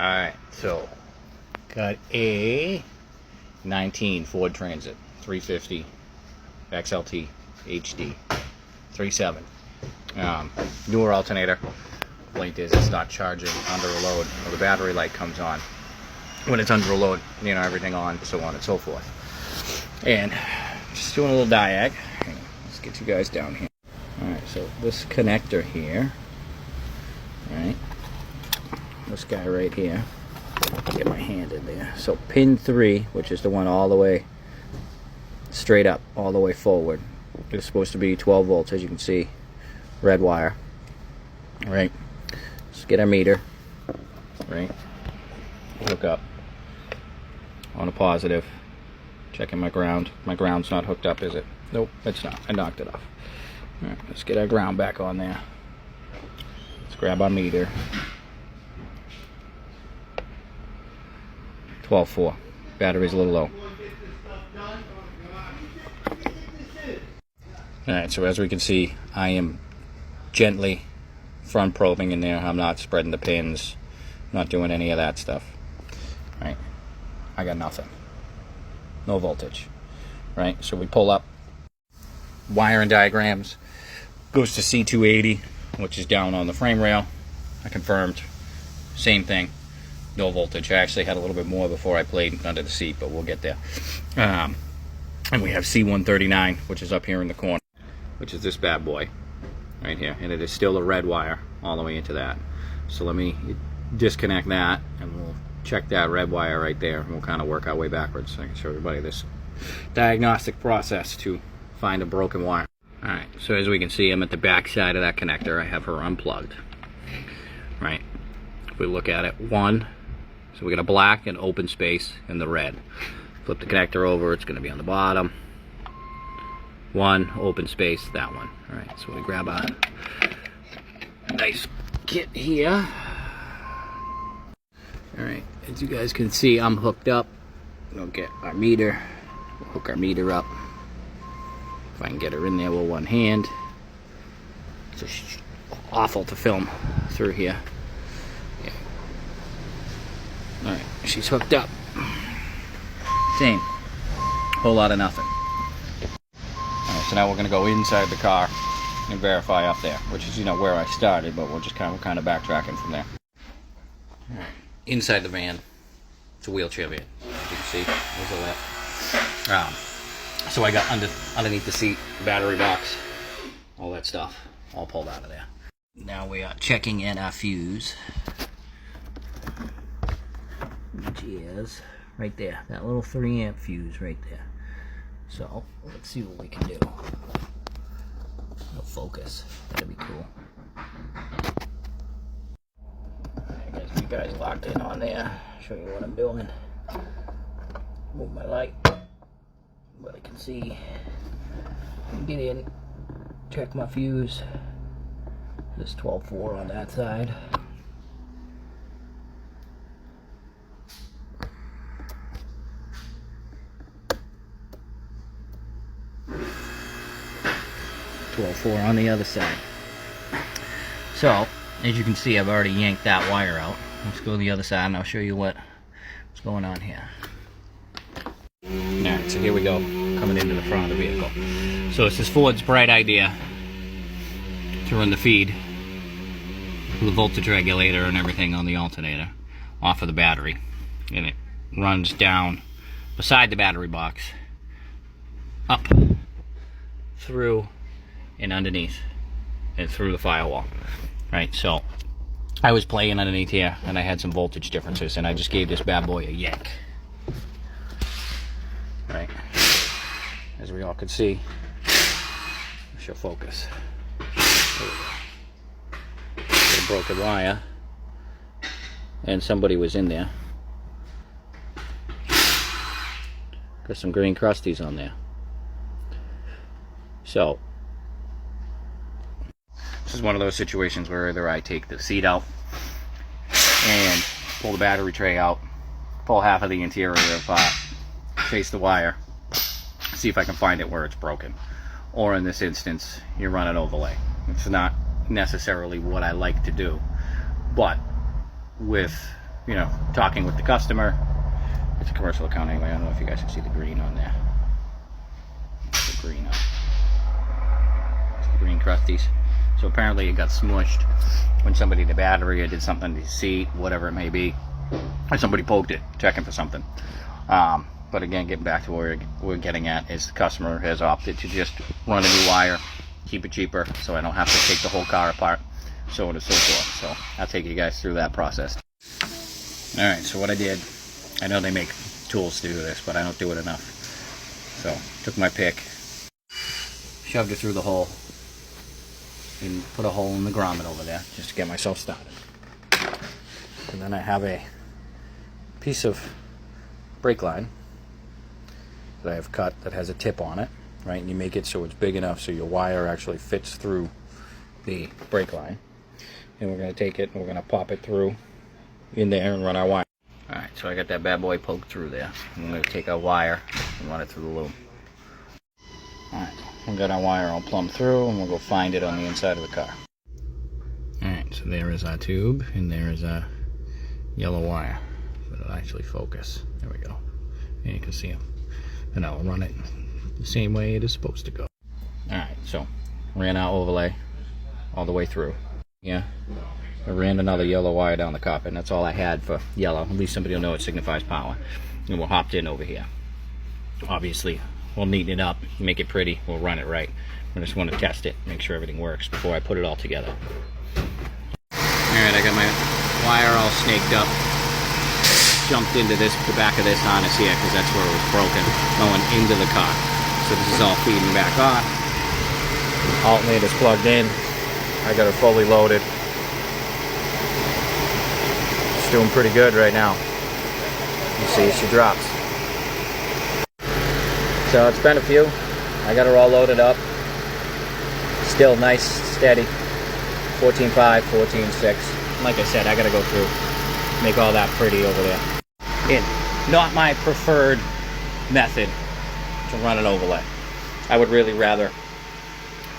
Alright, so got a 19 Ford Transit 350 XLT HD 3.7. Newer alternator. Complaint is it's not charging under a load, or the battery light comes on when it's under a load, you know, everything on, so on and so forth. And just doing a little diag. Let's get you guys down here. Alright, so this connector here, right, this guy right here, get my hand in there. So pin 3, which is the one all the way straight up, all the way forward, is supposed to be 12 volts, as you can see, red wire. Alright, let's get our meter, right, hook up on a positive, checking my ground. My ground's not hooked up, is it? Nope, it's not. I knocked it off. Alright, let's get our ground back on there. Let's grab our meter. 12.4. Battery's a little low. Alright, so as we can see, I am gently front probing in there. I'm not spreading the pins, not doing any of that stuff. Right, I got nothing, no voltage. Right, so we pull up, wiring diagrams, goes to C280, which is down on the frame rail. I confirmed, same thing, no voltage. I actually had a little bit more before I played under the seat, but we'll get there. And we have C139, which is up here in the corner, which is this bad boy right here, and it is still a red wire all the way into that. So let me disconnect that, and we'll check that red wire right there, and we'll kind of work our way backwards. I can show everybody this diagnostic process to find a broken wire. Alright, so as we can see, I'm at the back side of that connector. I have her unplugged. Right, if we look at it, one, so we got a black and open space in the red. Flip the connector over, it's going to be on the bottom. One, open space, that one. Alright, so we grab a nice kit here. Alright, as you guys can see, I'm hooked up. We'll get our meter. We'll hook our meter up. If I can get her in there with one hand. It's just awful to film through here. Yeah. Alright, she's hooked up. Same. Whole lot of nothing. Alright, so now we're going to go inside the car and verify up there, which is, you know, where I started, but we're just kind of backtracking from there. Alright. Inside the van, it's a wheelchair van, as you can see. There's a left. So I got underneath the seat, battery box, all that stuff, all pulled out of there. Now we are checking in our fuse, which is right there, that little 3-amp fuse right there. So let's see what we can do. No focus, that'd be cool. I guess you guys locked in on there. Show you what I'm doing. Move my light, but I can see. Get in, check my fuse. This 12.4 on that side. .4 on the other side. So, as you can see, I've already yanked that wire out. Let's go to the other side and I'll show you what's going on here. Alright, so here we go, coming into the front of the vehicle. So this is Ford's bright idea to run the feed, the voltage regulator and everything on the alternator off of the battery. And it runs down beside the battery box, up, through, and underneath, and through the firewall. Right, so I was playing underneath here and I had some voltage differences, and I just gave this bad boy a yank. Right, as we all could see. She'll focus. A broken wire, and somebody was in there. Got some green crusties on there. So this is one of those situations where either I take the seat out and pull the battery tray out, pull half of the interior apart, chase the wire, see if I can find it where it's broken. Or in this instance, you run an overlay. It's not necessarily what I like to do, but with you know, talking with the customer. It's a commercial account anyway. I don't know if you guys can see the green on there. It's the green on. It's the green crusties. So apparently it got smushed when somebody did the battery or did something to the seat, whatever it may be. Or somebody poked it, checking for something. But again, getting back to where we're getting at is the customer has opted to just run a new wire, keep it cheaper, so I don't have to take the whole car apart, so on and so forth. So I'll take you guys through that process. Alright, so what I did, I know they make tools to do this, but I don't do it enough. So, took my pick, shoved it through the hole, and put a hole in the grommet over there, just to get myself started. And then I have a piece of brake line that I have cut that has a tip on it, right? And you make it so it's big enough so your wire actually fits through the brake line. And we're going to take it and we're going to pop it through in there and run our wire. Alright, so I got that bad boy poked through there. I'm going to take our wire and run it through the loop. Alright, we got our wire all plumbed through and we'll go find it on the inside of the car. Alright, so there is our tube and there is our yellow wire. So it'll actually focus. There we go. And you can see them. And I'll run it the same way it is supposed to go. Alright, so ran our overlay all the way through. Yeah. I ran another yellow wire down the carpet, and that's all I had for yellow. At least somebody will know it signifies power. And we'll hopped in over here. Obviously, we'll neaten it up, make it pretty, we'll run it right. I just want to test it, make sure everything works before I put it all together. Alright, I got my wire all snaked up. Jumped into the back of this harness here because that's where it was broken, going into the car. So this is all feeding back on. Alternator's plugged in. I got it fully loaded. It's doing pretty good right now. You see she drops. So it's been a few. I got her all loaded up. Still nice, steady. 14.5, 14.6. Like I said, I gotta go through, make all that pretty over there. Not my preferred method to run an overlay. I would really rather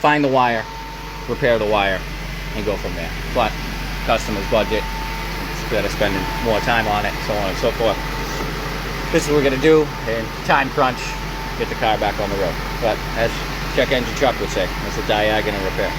find the wire, repair the wire, and go from there. But customer's budget, it's better spending more time on it, so on and so forth. This is what we're gonna do, and time crunch, get the car back on the road. But as check engine Chuck would say, it's a diagonal repair.